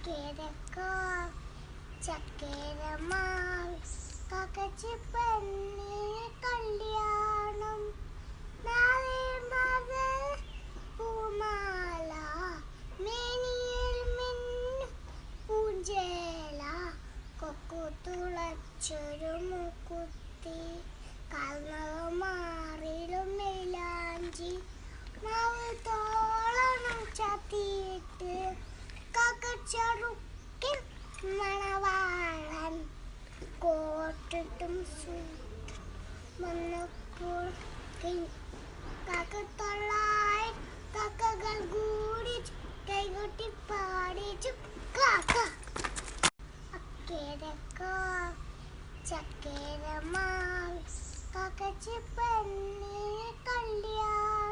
അക്കേരക്കാ ചക്കേരമാൾ കാക്കച്ചി പെണ്ണിന് കല്യാണം നാളെ മകൾ പൂമാല മേനിയിൽ മിന്നും പൂഞ്ചേല കൊക്കു തുളച്ചൊരു മുക്കുത്തി കാൽനഖം മാറിലും മൈലാഞ്ചി മാവ് തോളണം ചാത്തിയിട്ട് കാക്കച്ചറുക്കിൽ മണവാളൻ കോട്ടിട്ടും വന്നപ്പോൾ കാക്കത്തൊള്ളായി കാക്കകൾ കൂടിച്ചു കൈകൊട്ടി പാടിച്ചു കാക്ക അക്കേരക്കാ ചക്കേരമാൾ കാക്കച്ചി പെണ്ണിന് കല്യാണം.